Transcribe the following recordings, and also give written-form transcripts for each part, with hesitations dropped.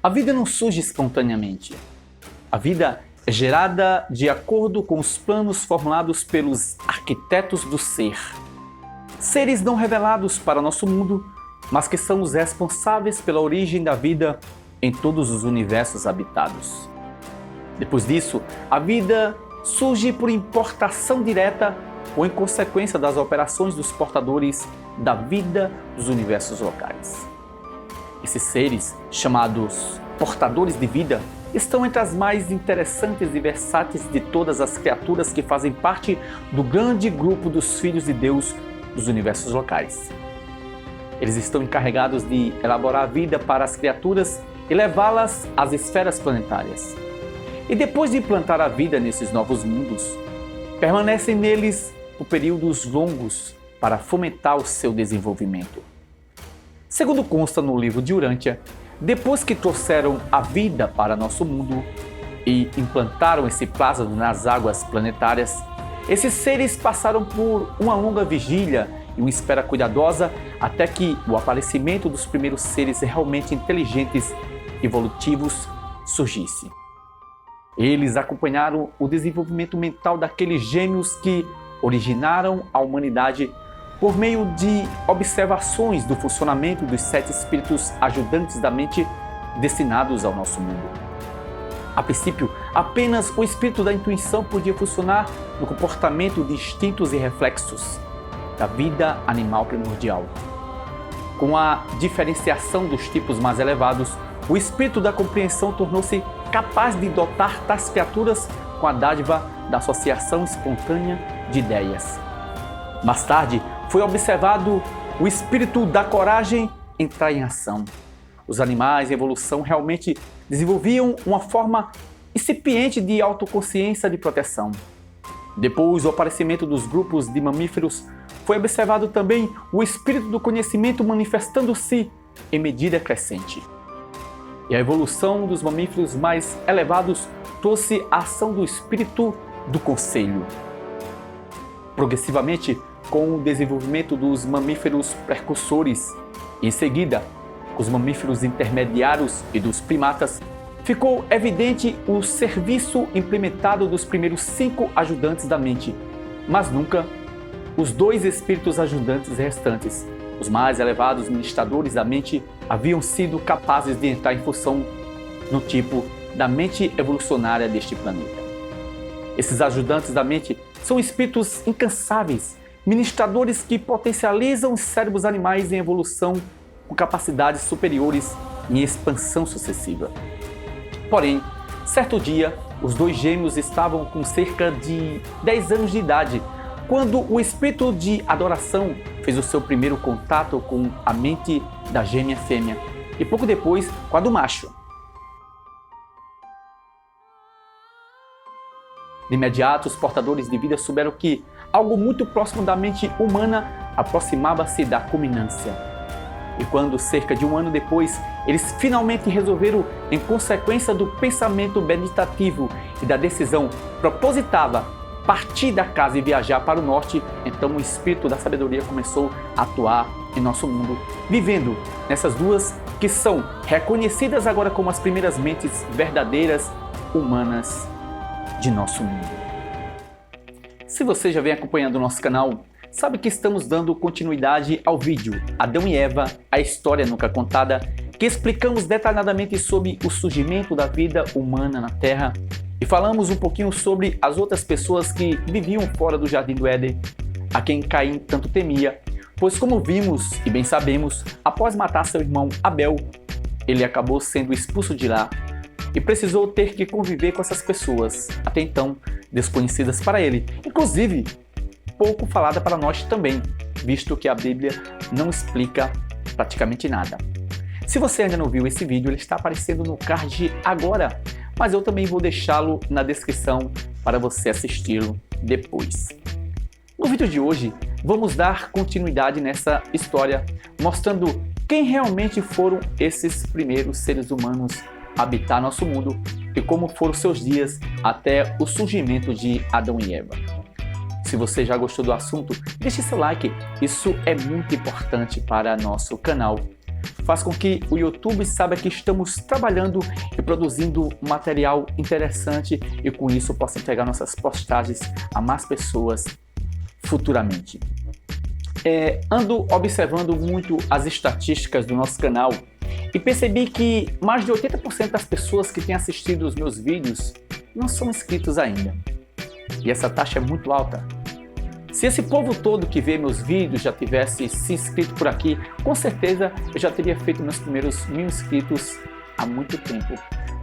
A vida não surge espontaneamente. A vida é gerada de acordo com os planos formulados pelos arquitetos do ser. Seres não revelados para nosso mundo, mas que são os responsáveis pela origem da vida em todos os universos habitados. Depois disso, a vida surge por importação direta ou em consequência das operações dos portadores da vida dos universos locais. Esses seres, chamados portadores de vida, estão entre as mais interessantes e versáteis de todas as criaturas que fazem parte do grande grupo dos filhos de Deus dos universos locais. Eles estão encarregados de elaborar a vida para as criaturas e levá-las às esferas planetárias. E depois de implantar a vida nesses novos mundos, permanecem neles por períodos longos para fomentar o seu desenvolvimento. Segundo consta no livro de Urântia, depois que trouxeram a vida para nosso mundo e implantaram esse plasma nas águas planetárias, esses seres passaram por uma longa vigília e uma espera cuidadosa até que o aparecimento dos primeiros seres realmente inteligentes evolutivos surgisse. Eles acompanharam o desenvolvimento mental daqueles gêmeos que originaram a humanidade por meio de observações do funcionamento dos 7 espíritos ajudantes da mente destinados ao nosso mundo. A princípio, apenas o espírito da intuição podia funcionar no comportamento de instintos e reflexos da vida animal primordial. Com a diferenciação dos tipos mais elevados, o espírito da compreensão tornou-se capaz de dotar tais criaturas com a dádiva da associação espontânea de ideias. Mais tarde, foi observado o espírito da coragem entrar em ação. Os animais em evolução realmente desenvolviam uma forma incipiente de autoconsciência de proteção. Depois do aparecimento dos grupos de mamíferos, foi observado também o espírito do conhecimento manifestando-se em medida crescente. E a evolução dos mamíferos mais elevados trouxe a ação do espírito do conselho. Progressivamente, com o desenvolvimento dos mamíferos precursores, e em seguida, os mamíferos intermediários e dos primatas, ficou evidente o serviço implementado dos primeiros 5 ajudantes da mente, mas nunca os 2 espíritos ajudantes restantes, os mais elevados ministradores da mente, haviam sido capazes de entrar em função no tipo da mente evolucionária deste planeta. Esses ajudantes da mente são espíritos incansáveis, ministradores que potencializam os cérebros animais em evolução com capacidades superiores em expansão sucessiva. Porém, certo dia, os 2 gêmeos estavam com cerca de 10 anos de idade, quando o espírito de adoração fez o seu primeiro contato com a mente da gêmea fêmea e pouco depois com a do macho. De imediato, os portadores de vida souberam que algo muito próximo da mente humana aproximava-se da culminância. E quando, cerca de 1 ano depois, eles finalmente resolveram, em consequência do pensamento meditativo e da decisão propositada, partir da casa e viajar para o norte, então o espírito da sabedoria começou a atuar em nosso mundo, vivendo nessas 2 que são reconhecidas agora como as primeiras mentes verdadeiras humanas de nosso mundo. Se você já vem acompanhando o nosso canal, sabe que estamos dando continuidade ao vídeo Adão e Eva, a história nunca contada, que explicamos detalhadamente sobre o surgimento da vida humana na Terra e falamos um pouquinho sobre as outras pessoas que viviam fora do Jardim do Éden, a quem Caim tanto temia, pois como vimos e bem sabemos, após matar seu irmão Abel, ele acabou sendo expulso de lá e precisou ter que conviver com essas pessoas, até então desconhecidas para ele, inclusive pouco falada para nós também, visto que a Bíblia não explica praticamente nada. Se você ainda não viu esse vídeo, ele está aparecendo no card agora, mas eu também vou deixá-lo na descrição para você assisti-lo depois. No vídeo de hoje, vamos dar continuidade nessa história, mostrando quem realmente foram esses primeiros seres humanos a habitar nosso mundo e como foram seus dias até o surgimento de Adão e Eva. Se você já gostou do assunto, deixe seu like, isso é muito importante para nosso canal. faz com que o YouTube saiba que estamos trabalhando e produzindo material interessante e com isso possa entregar nossas postagens a mais pessoas futuramente. Ando observando muito as estatísticas do nosso canal e percebi que mais de 80% das pessoas que têm assistido os meus vídeos não são inscritos ainda. E essa taxa é muito alta. Se esse povo todo que vê meus vídeos já tivesse se inscrito por aqui, com certeza eu já teria feito meus primeiros 1000 inscritos há muito tempo.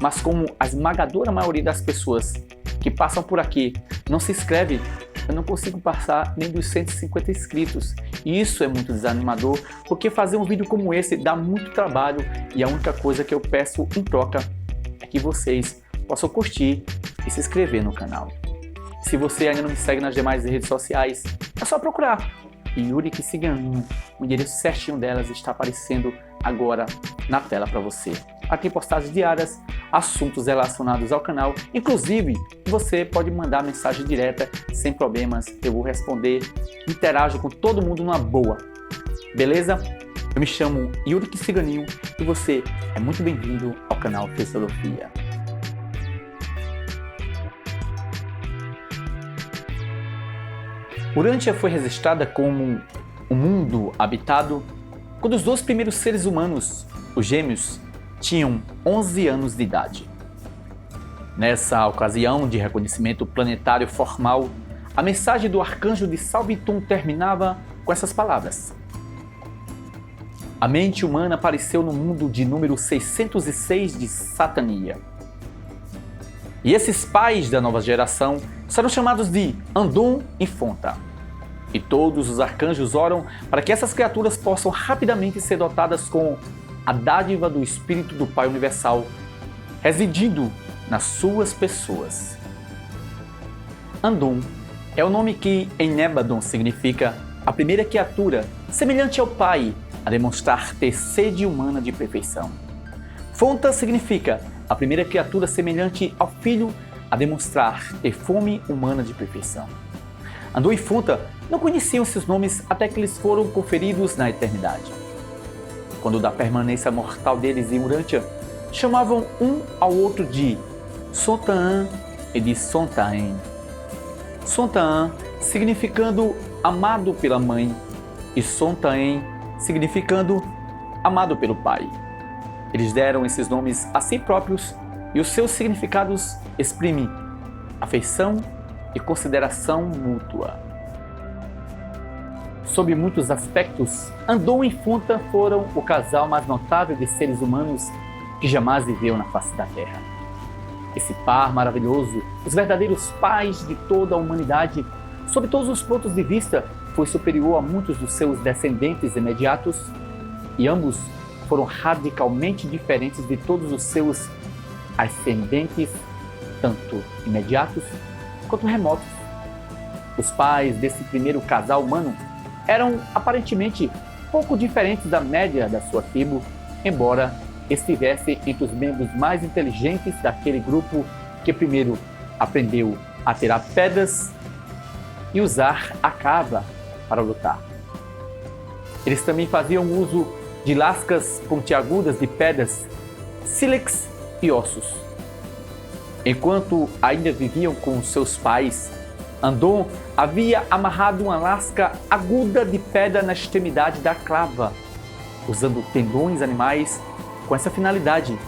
Mas como a esmagadora maioria das pessoas que passam por aqui não se inscreve, eu não consigo passar nem dos 150 inscritos. E isso é muito desanimador, porque fazer um vídeo como esse dá muito trabalho e a única coisa que eu peço em troca é que vocês possam curtir e se inscrever no canal. Se você ainda não me segue nas demais redes sociais, é só procurar Yurick Ciganinho. O endereço certinho delas está aparecendo agora na tela para você. Aqui postagens diárias, assuntos relacionados ao canal. Inclusive, você pode mandar mensagem direta sem problemas. Eu vou responder, interajo com todo mundo numa boa. Beleza? Eu me chamo Yurick Ciganinho e você é muito bem-vindo ao canal Filosofia. Urântia foi registrada como um mundo habitado quando os dois primeiros seres humanos, os gêmeos, tinham 11 anos de idade. Nessa ocasião de reconhecimento planetário formal, a mensagem do arcanjo de Salvitum terminava com essas palavras: a mente humana apareceu no mundo de número 606 de Satania. E esses pais da nova geração serão chamados de Andum e Fonta. E todos os arcanjos oram para que essas criaturas possam rapidamente ser dotadas com a dádiva do Espírito do Pai Universal, residindo nas suas pessoas. Andum é o nome que em Nébadon significa a primeira criatura, semelhante ao Pai, a demonstrar ter sede humana de perfeição. Fonta significa a primeira criatura semelhante ao Filho, a demonstrar ter fome humana de perfeição. Andum e Fonta não conheciam esses nomes até que lhes foram conferidos na eternidade. Quando da permanência mortal deles em Urântia, chamavam um ao outro de Sontaan e de Sontaen. Sontaan significando amado pela mãe e Sontaen significando amado pelo pai. Eles deram esses nomes a si próprios e os seus significados exprimem afeição e consideração mútua. Sob muitos aspectos, Andum e Fonta foram o casal mais notável de seres humanos que jamais viveu na face da Terra. Esse par maravilhoso, os verdadeiros pais de toda a humanidade, sob todos os pontos de vista, foi superior a muitos dos seus descendentes imediatos, e ambos foram radicalmente diferentes de todos os seus ascendentes, tanto imediatos quanto remotos. Os pais desse primeiro casal humano eram aparentemente pouco diferentes da média da sua tribo, embora estivesse entre os membros mais inteligentes daquele grupo que primeiro aprendeu a tirar pedras e usar a cava para lutar. Eles também faziam uso de lascas pontiagudas de pedras, sílex e ossos. Enquanto ainda viviam com seus pais, Andum havia amarrado uma lasca aguda de pedra na extremidade da clava, usando tendões animais com essa finalidade.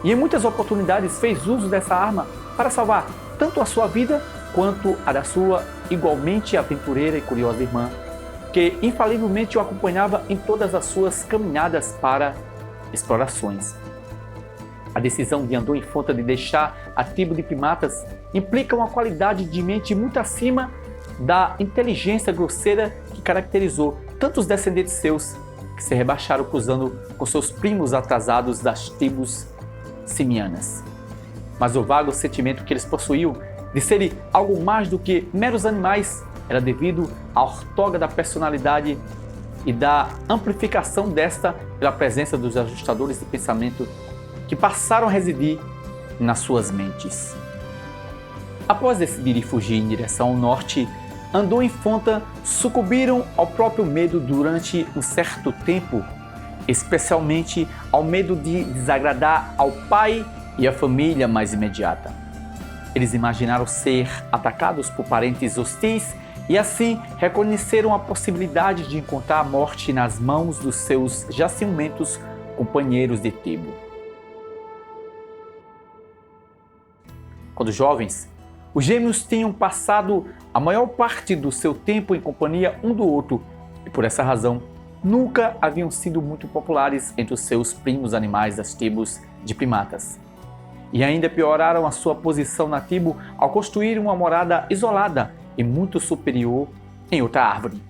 E em muitas oportunidades fez uso dessa arma para salvar tanto a sua vida quanto a da sua igualmente aventureira e curiosa irmã, que infalivelmente o acompanhava em todas as suas caminhadas para explorações. A decisão de Andum e Fonta de deixar a tribo de primatas implica uma qualidade de mente muito acima da inteligência grosseira que caracterizou tantos descendentes seus que se rebaixaram cruzando com seus primos atrasados das tribos simianas. Mas o vago sentimento que eles possuíam de serem algo mais do que meros animais era devido à ortoga da personalidade e da amplificação desta pela presença dos ajustadores de pensamento que passaram a residir nas suas mentes. Após decidirem fugir em direção ao norte, Andum e Fonta sucumbiram ao próprio medo durante um certo tempo, especialmente ao medo de desagradar ao pai e à família mais imediata. Eles imaginaram ser atacados por parentes hostis e assim reconheceram a possibilidade de encontrar a morte nas mãos dos seus já ciumentos companheiros de Tebo. Quando jovens, os gêmeos tinham passado a maior parte do seu tempo em companhia um do outro e, por essa razão, nunca haviam sido muito populares entre os seus primos animais das tribos de primatas. E ainda pioraram a sua posição na tribo ao construir uma morada isolada e muito superior em outra árvore.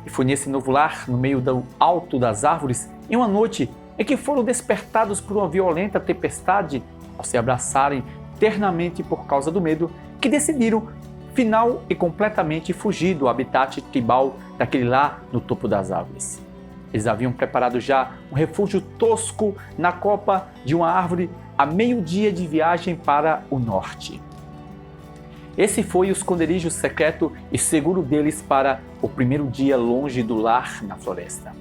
E foi nesse novo lar, no meio do alto das árvores, em uma noite em que foram despertados por uma violenta tempestade, ao se abraçarem ternamente por causa do medo, que decidiram final e completamente fugir do habitat tribal daquele lá no topo das árvores. Eles haviam preparado já um refúgio tosco na copa de uma árvore a meio-dia de viagem para o norte. Esse foi o esconderijo secreto e seguro deles para o primeiro dia longe do lar na floresta.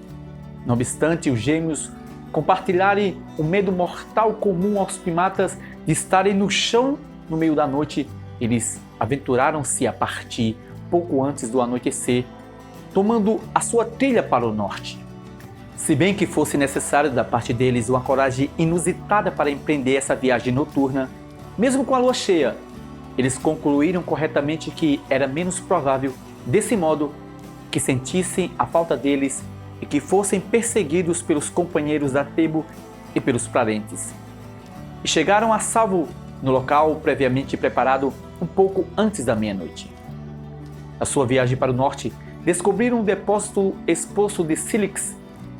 Não obstante os gêmeos compartilharem o medo mortal comum aos primatas de estarem no chão no meio da noite, eles aventuraram-se a partir pouco antes do anoitecer, tomando a sua trilha para o norte. Se bem que fosse necessário da parte deles uma coragem inusitada para empreender essa viagem noturna, mesmo com a lua cheia, eles concluíram corretamente que era menos provável, desse modo, que sentissem a falta deles e que fossem perseguidos pelos companheiros da tribo e pelos parentes. E chegaram a salvo no local previamente preparado um pouco antes da meia-noite. Na sua viagem para o norte, descobriram um depósito exposto de sílex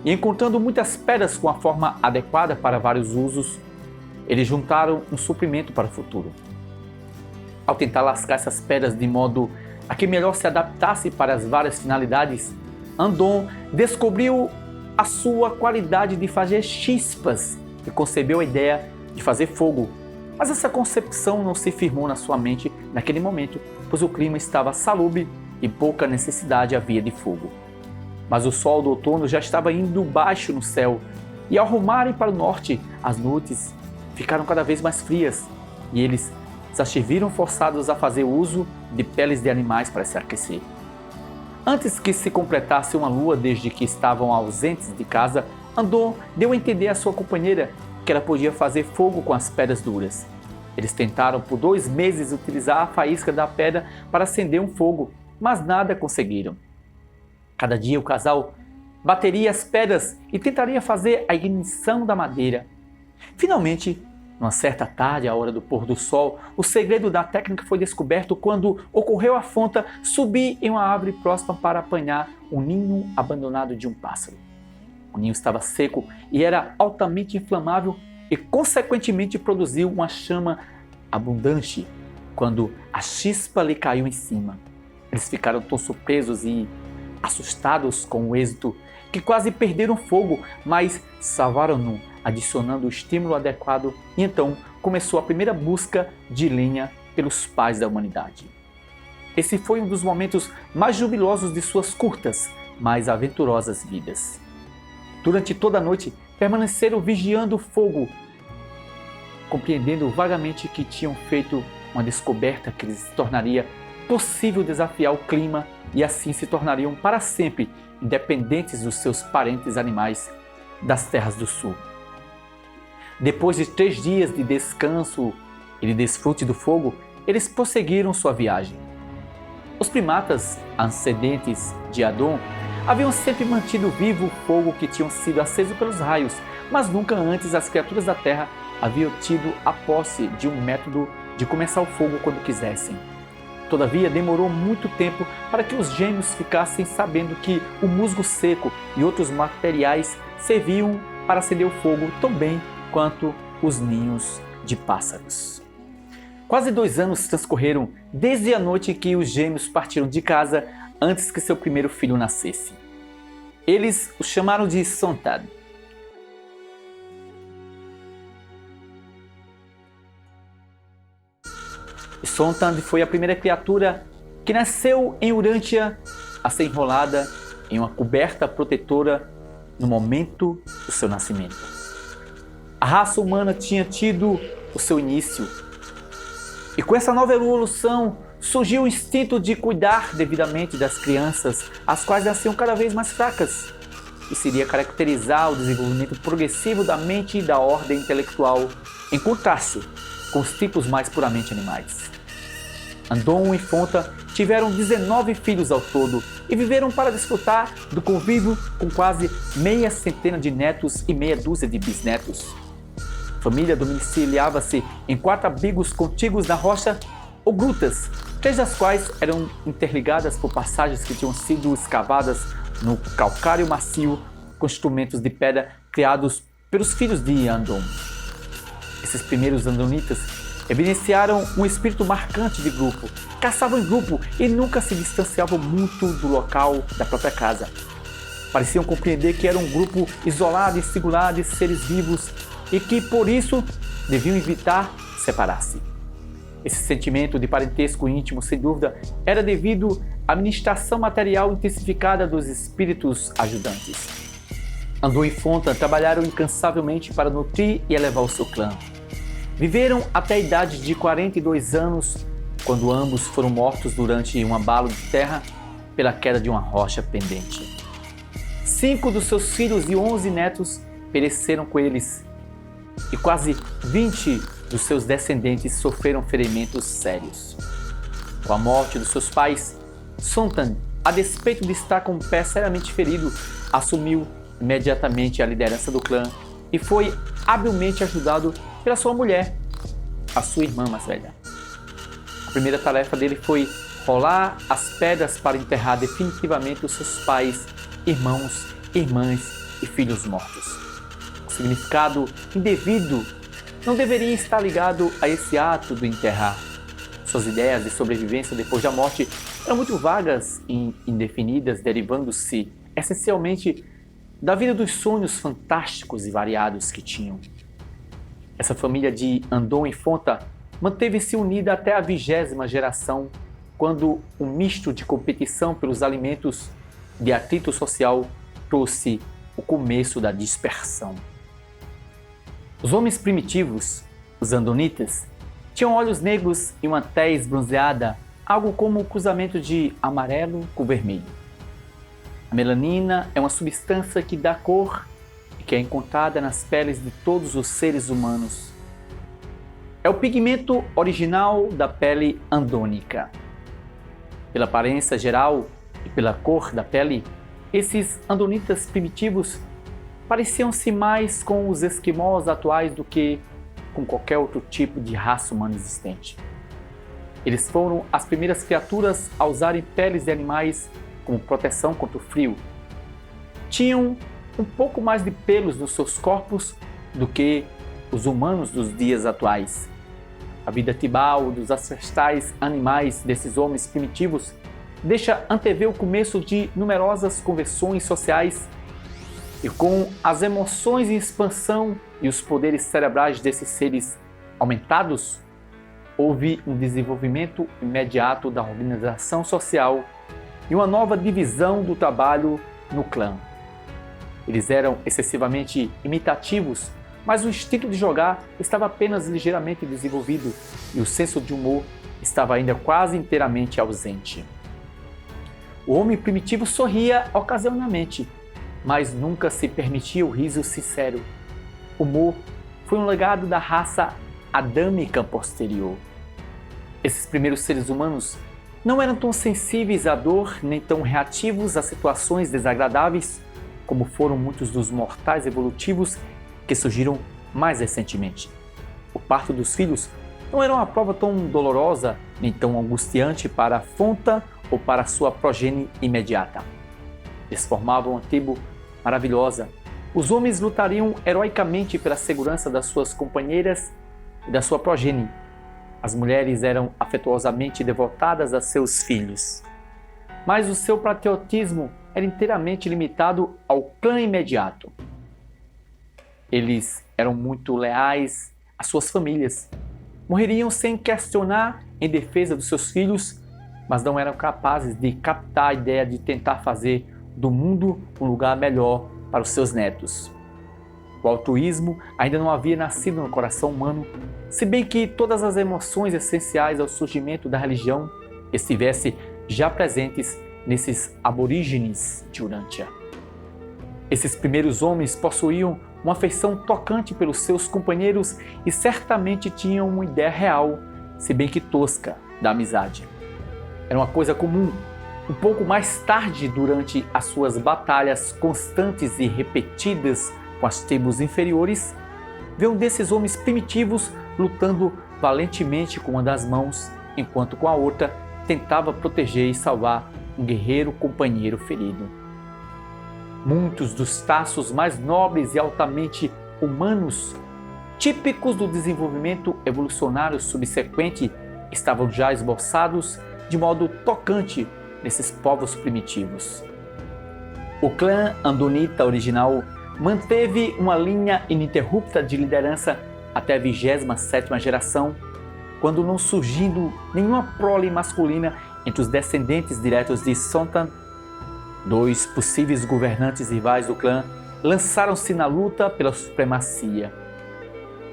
e, encontrando muitas pedras com a forma adequada para vários usos, eles juntaram um suprimento para o futuro. Ao tentar lascar essas pedras de modo a que melhor se adaptasse para as várias finalidades, Andon descobriu a sua qualidade de fazer chispas e concebeu a ideia de fazer fogo. Mas essa concepção não se firmou na sua mente naquele momento, pois o clima estava salubre e pouca necessidade havia de fogo. Mas o sol do outono já estava indo baixo no céu, e ao rumarem para o norte, as noites ficaram cada vez mais frias, e eles se viram forçados a fazer uso de peles de animais para se aquecer. Antes que se completasse uma lua desde que estavam ausentes de casa, Andon deu a entender à sua companheira que ela podia fazer fogo com as pedras duras. Eles tentaram por 2 meses utilizar a faísca da pedra para acender um fogo, mas nada conseguiram. Cada dia o casal bateria as pedras e tentaria fazer a ignição da madeira. Finalmente, numa certa tarde, à hora do pôr do sol, o segredo da técnica foi descoberto quando ocorreu a afronta subir em uma árvore próxima para apanhar um ninho abandonado de um pássaro. O ninho estava seco e era altamente inflamável e, consequentemente, produziu uma chama abundante quando a chispa lhe caiu em cima. Eles ficaram tão surpresos e assustados com o êxito que quase perderam o fogo, mas salvaram-no adicionando o estímulo adequado, e então começou a primeira busca de lenha pelos pais da humanidade. Esse foi um dos momentos mais jubilosos de suas curtas, mas aventurosas vidas. Durante toda a noite, permaneceram vigiando o fogo, compreendendo vagamente que tinham feito uma descoberta que lhes tornaria possível desafiar o clima e assim se tornariam para sempre independentes dos seus parentes animais das terras do sul. Depois de 3 dias de descanso e de desfrute do fogo, eles prosseguiram sua viagem. Os primatas antecedentes de Andon haviam sempre mantido vivo o fogo que tinha sido aceso pelos raios, mas nunca antes as criaturas da terra haviam tido a posse de um método de começar o fogo quando quisessem. Todavia, demorou muito tempo para que os gêmeos ficassem sabendo que o musgo seco e outros materiais serviam para acender o fogo tão bem quanto os ninhos de pássaros. Quase 2 anos transcorreram desde a noite em que os gêmeos partiram de casa antes que seu primeiro filho nascesse. Eles o chamaram de Sontad. E Sontad foi a primeira criatura que nasceu em Urântia a ser enrolada em uma coberta protetora no momento do seu nascimento. A raça humana tinha tido o seu início. E com essa nova evolução surgiu o instinto de cuidar devidamente das crianças, as quais nasciam cada vez mais fracas. Isso iria caracterizar o desenvolvimento progressivo da mente e da ordem intelectual, em contraste com os tipos mais puramente animais. Andon e Fonta tiveram 19 filhos ao todo e viveram para desfrutar do convívio com quase meia centena de netos e meia dúzia de bisnetos. A família domiciliava-se em 4 abrigos contíguos na rocha ou grutas, 3 das quais eram interligadas por passagens que tinham sido escavadas no calcário macio com instrumentos de pedra criados pelos filhos de Andon. Esses primeiros andonitas evidenciaram um espírito marcante de grupo, caçavam em grupo e nunca se distanciavam muito do local da própria casa. Pareciam compreender que era um grupo isolado e singular de seres vivos e que, por isso, deviam evitar separar-se. Esse sentimento de parentesco íntimo, sem dúvida, era devido à ministração material intensificada dos espíritos ajudantes. Andon e Fonta trabalharam incansavelmente para nutrir e elevar o seu clã. Viveram até a idade de 42 anos, quando ambos foram mortos durante um abalo de terra pela queda de uma rocha pendente. 5 dos seus filhos e 11 netos pereceram com eles, e quase 20 dos seus descendentes sofreram ferimentos sérios. Com a morte dos seus pais, Sontan, a despeito de estar com o pé seriamente ferido, assumiu imediatamente a liderança do clã e foi habilmente ajudado pela sua mulher, a sua irmã mais velha. A primeira tarefa dele foi rolar as pedras para enterrar definitivamente os seus pais, irmãos, irmãs e filhos mortos. O significado indevido não deveria estar ligado a esse ato do enterrar. Suas ideias de sobrevivência depois da morte eram muito vagas e indefinidas, derivando-se essencialmente da vida dos sonhos fantásticos e variados que tinham. Essa família de Andon e Fonta manteve-se unida até a 20ª geração, quando um misto de competição pelos alimentos de atrito social trouxe o começo da dispersão. Os homens primitivos, os andonitas, tinham olhos negros e uma tez bronzeada, algo como o cruzamento de amarelo com vermelho. A melanina é uma substância que dá cor e que é encontrada nas peles de todos os seres humanos. É o pigmento original da pele andônica. Pela aparência geral e pela cor da pele, esses andonitas primitivos pareciam-se mais com os esquimós atuais do que com qualquer outro tipo de raça humana existente. Eles foram as primeiras criaturas a usarem peles de animais como proteção contra o frio. Tinham um pouco mais de pelos nos seus corpos do que os humanos dos dias atuais. A vida tribal dos ancestrais animais desses homens primitivos deixa antever o começo de numerosas conversões sociais, e com as emoções em expansão e os poderes cerebrais desses seres aumentados, houve um desenvolvimento imediato da organização social e uma nova divisão do trabalho no clã. Eles eram excessivamente imitativos, mas o instinto de jogar estava apenas ligeiramente desenvolvido e o senso de humor estava ainda quase inteiramente ausente. O homem primitivo sorria ocasionalmente, mas nunca se permitia o riso sincero. O humor foi um legado da raça adâmica posterior. Esses primeiros seres humanos não eram tão sensíveis à dor nem tão reativos a situações desagradáveis como foram muitos dos mortais evolutivos que surgiram mais recentemente. O parto dos filhos não era uma prova tão dolorosa nem tão angustiante para a Fonta ou para a sua progenie imediata. Eles formavam uma tribo maravilhosa. Os homens lutariam heroicamente pela segurança das suas companheiras e da sua progenie. As mulheres eram afetuosamente devotadas a seus filhos. Mas o seu patriotismo era inteiramente limitado ao clã imediato. Eles eram muito leais às suas famílias. Morreriam sem questionar em defesa dos seus filhos, mas não eram capazes de captar a ideia de tentar fazer do mundo um lugar melhor para os seus netos. O altruísmo ainda não havia nascido no coração humano, se bem que todas as emoções essenciais ao surgimento da religião estivessem já presentes nesses aborígenes de Urântia. Esses primeiros homens possuíam uma afeição tocante pelos seus companheiros e certamente tinham uma ideia real, se bem que tosca, da amizade. Era uma coisa comum. Um pouco mais tarde, durante as suas batalhas constantes e repetidas com as tribos inferiores, ver um desses homens primitivos lutando valentemente com uma das mãos, enquanto com a outra tentava proteger e salvar um guerreiro companheiro ferido. Muitos dos traços mais nobres e altamente humanos, típicos do desenvolvimento evolucionário subsequente, estavam já esboçados de modo tocante nesses povos primitivos. O clã Andonita original manteve uma linha ininterrupta de liderança até a 27ª geração, quando não surgindo nenhuma prole masculina entre os descendentes diretos de Sontan. Dois possíveis governantes rivais do clã lançaram-se na luta pela supremacia.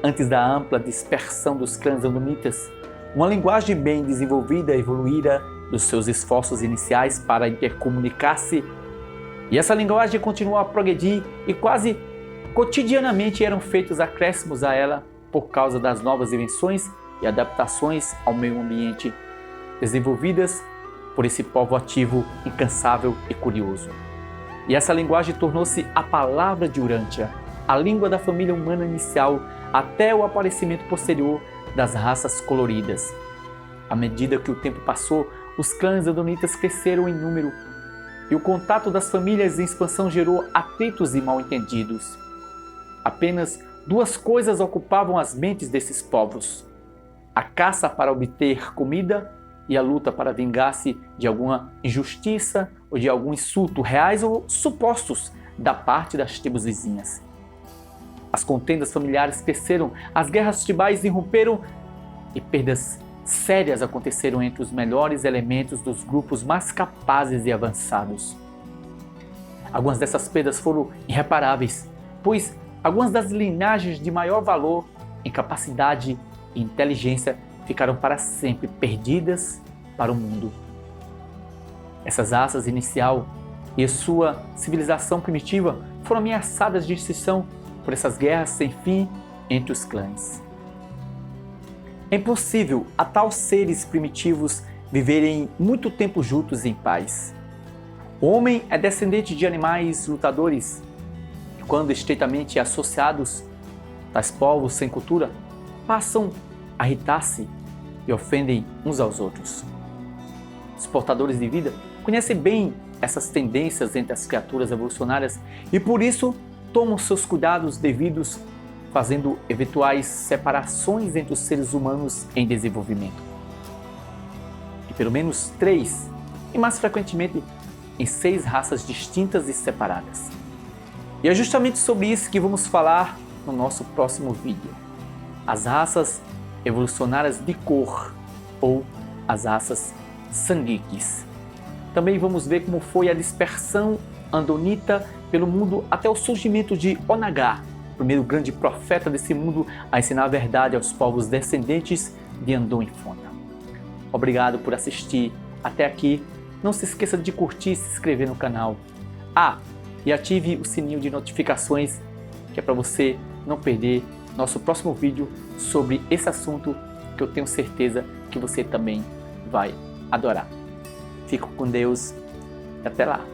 Antes da ampla dispersão dos clãs andonitas, uma linguagem bem desenvolvida evoluíra dos seus esforços iniciais para intercomunicar-se, e essa linguagem continuou a progredir e quase cotidianamente eram feitos acréscimos a ela por causa das novas invenções e adaptações ao meio ambiente desenvolvidas por esse povo ativo, incansável e curioso. E essa linguagem tornou-se a palavra de Urântia, a língua da família humana inicial até o aparecimento posterior das raças coloridas. À medida que o tempo passou, os clãs andonitas cresceram em número e o contato das famílias em expansão gerou atritos e mal-entendidos. Apenas duas coisas ocupavam as mentes desses povos: a caça para obter comida e a luta para vingar-se de alguma injustiça ou de algum insulto, reais ou supostos, da parte das tribos vizinhas. As contendas familiares cresceram, as guerras tribais irromperam e perdas sérias aconteceram entre os melhores elementos dos grupos mais capazes e avançados. Algumas dessas perdas foram irreparáveis, pois algumas das linhagens de maior valor em capacidade e inteligência ficaram para sempre perdidas para o mundo. Essas raças inicial e a sua civilização primitiva foram ameaçadas de extinção por essas guerras sem fim entre os clãs. É impossível a tal seres primitivos viverem muito tempo juntos em paz. O homem é descendente de animais lutadores e, quando estreitamente associados, tais povos sem cultura passam a irritar-se e ofendem uns aos outros. Os portadores de vida conhecem bem essas tendências entre as criaturas evolucionárias e por isso tomam seus cuidados devidos, fazendo eventuais separações entre os seres humanos em desenvolvimento. E pelo menos 3, e mais frequentemente em 6 raças distintas e separadas. E é justamente sobre isso que vamos falar no nosso próximo vídeo: as raças evolucionárias de cor, ou as raças Sanguiques. Também vamos ver como foi a dispersão andonita pelo mundo até o surgimento de Onagar, o primeiro grande profeta desse mundo a ensinar a verdade aos povos descendentes de Andon e Fona. Obrigado por assistir até aqui. Não se esqueça de curtir e se inscrever no canal. E ative o sininho de notificações, que é para você não perder nosso próximo vídeo sobre esse assunto que eu tenho certeza que você também vai adorar. Fico com Deus e até lá!